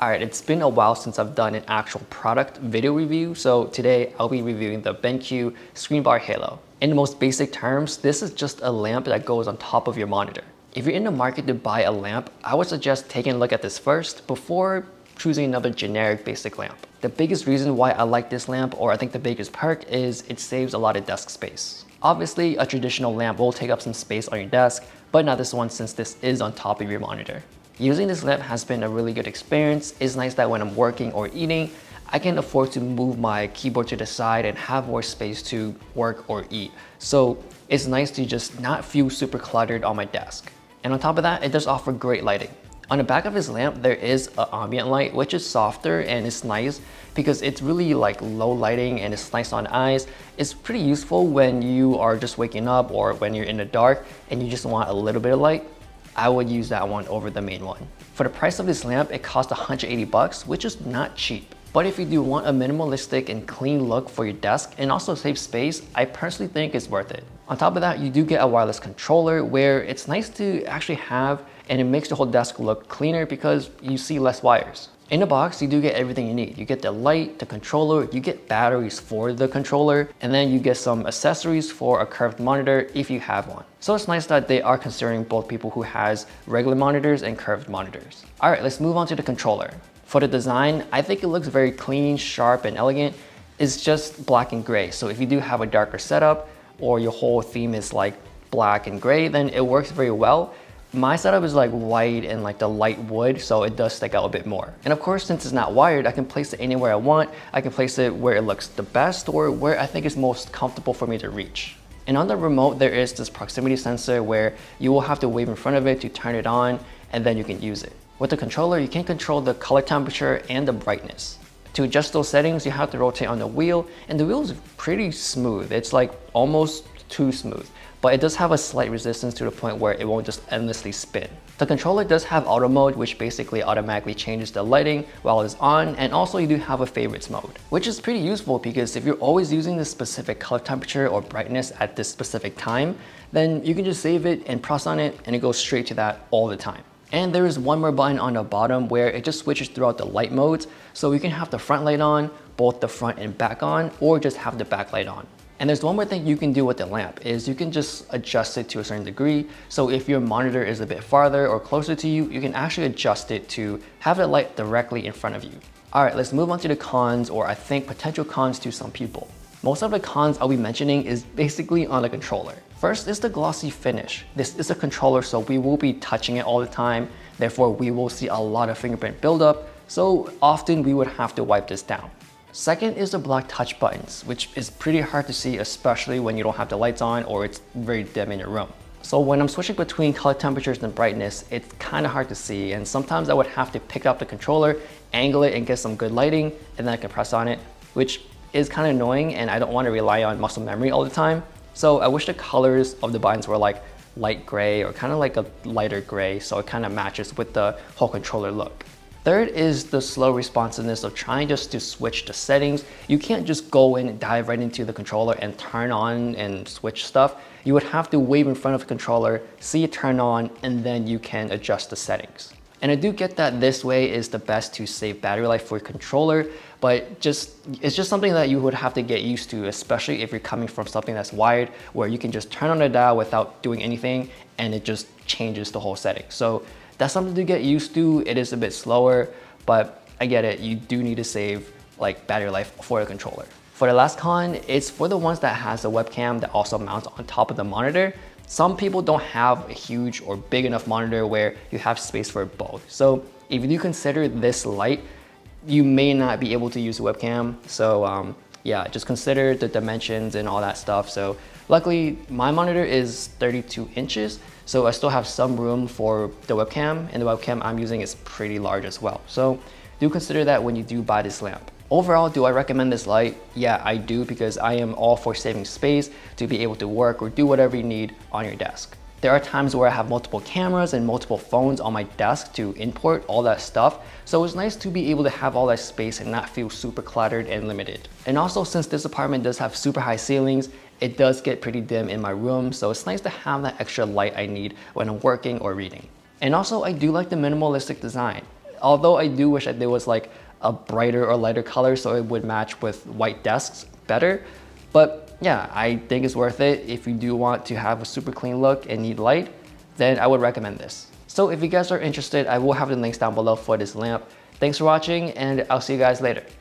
Alright, it's been a while since I've done an actual product video review, so today I'll be reviewing the BenQ ScreenBar Halo. In the most basic terms, this is just a lamp that goes on top of your monitor. If you're in the market to buy a lamp, I would suggest taking a look at this first before choosing another generic basic lamp. The biggest reason why I like this lamp, or I think the biggest perk, is it saves a lot of desk space. Obviously, a traditional lamp will take up some space on your desk, but not this one since this is on top of your monitor. Using this lamp has been a really good experience. It's nice that when I'm working or eating, I can afford to move my keyboard to the side and have more space to work or eat. So it's nice to just not feel super cluttered on my desk. And on top of that, it does offer great lighting. On the back of this lamp, there is an ambient light, which is softer and it's nice because it's really like low lighting and it's nice on eyes. It's pretty useful when you are just waking up or when you're in the dark and you just want a little bit of light. I would use that one over the main one. For the price of this lamp, it costs 180 bucks, which is not cheap. But if you do want a minimalistic and clean look for your desk and also save space, I personally think it's worth it. On top of that, you do get a wireless controller where it's nice to actually have, and it makes the whole desk look cleaner because you see less wires. In the box, you do get everything you need. You get the light, the controller, you get batteries for the controller, and then you get some accessories for a curved monitor if you have one. So it's nice that they are considering both people who has regular monitors and curved monitors. All right, let's move on to the controller. For the design, I think it looks very clean, sharp, and elegant. It's just black and gray. So if you do have a darker setup or your whole theme is like black and gray, then it works very well. My setup is like white and like the light wood, so it does stick out a bit more. And of course, since it's not wired, I can place it anywhere I want. I can place it where it looks the best or where I think is most comfortable for me to reach. And on the remote, there is this proximity sensor where you will have to wave in front of it to turn it on, and then you can use it. With the controller, you can control the color temperature and the brightness. To adjust those settings, you have to rotate on the wheel, and the wheel is pretty smooth. It's like almost too smooth, but it does have a slight resistance to the point where it won't just endlessly spin. The controller does have auto mode, which basically automatically changes the lighting while it's on, and also you do have a favorites mode, which is pretty useful because if you're always using this specific color temperature or brightness at this specific time, then you can just save it and press on it and it goes straight to that all the time. And there is one more button on the bottom where it just switches throughout the light modes, so you can have the front light on, both the front and back on, or just have the back light on. And there's one more thing you can do with the lamp is you can just adjust it to a certain degree. So if your monitor is a bit farther or closer to you, you can actually adjust it to have the light directly in front of you. All right, let's move on to the cons, or I think potential cons to some people. Most of the cons I'll be mentioning is basically on the controller. First is the glossy finish. This is a controller, so we will be touching it all the time. Therefore, we will see a lot of fingerprint buildup. So often we would have to wipe this down. Second is the black touch buttons, which is pretty hard to see, especially when you don't have the lights on or it's very dim in your room. So when I'm switching between color temperatures and brightness, it's kind of hard to see, and sometimes I would have to pick up the controller, angle it and get some good lighting, and then I can press on it, which is kind of annoying, and I don't want to rely on muscle memory all the time. So I wish the colors of the buttons were like light gray or kind of like a lighter gray, so it kind of matches with the whole controller look. Third is the slow responsiveness of trying just to switch the settings. You can't just go in and dive right into the controller and turn on and switch stuff. You would have to wave in front of the controller, see it turn on, and then you can adjust the settings. And I do get that this way is the best to save battery life for your controller, but it's just something that you would have to get used to, especially if you're coming from something that's wired, where you can just turn on the dial without doing anything and it just changes the whole setting. So that's something to get used to. It is a bit slower, but I get it. You do need to save like battery life for the controller. For the last con, it's for the ones that has a webcam that also mounts on top of the monitor. Some people don't have a huge or big enough monitor where you have space for both. So if you do consider this light, you may not be able to use a webcam. So yeah, just consider the dimensions and all that stuff. So luckily my monitor is 32 inches. So I still have some room for the webcam, and the webcam I'm using is pretty large as well. So do consider that when you do buy this lamp. Overall, do I recommend this light? Yeah, I do, because I am all for saving space to be able to work or do whatever you need on your desk. There are times where I have multiple cameras and multiple phones on my desk to import all that stuff. So it's nice to be able to have all that space and not feel super cluttered and limited. And also, since this apartment does have super high ceilings, it does get pretty dim in my room. So it's nice to have that extra light I need when I'm working or reading. And also, I do like the minimalistic design. Although I do wish that there was like a brighter or lighter color so it would match with white desks better. But yeah, I think it's worth it. If you do want to have a super clean look and need light, then I would recommend this. So if you guys are interested, I will have the links down below for this lamp. Thanks for watching, and I'll see you guys later.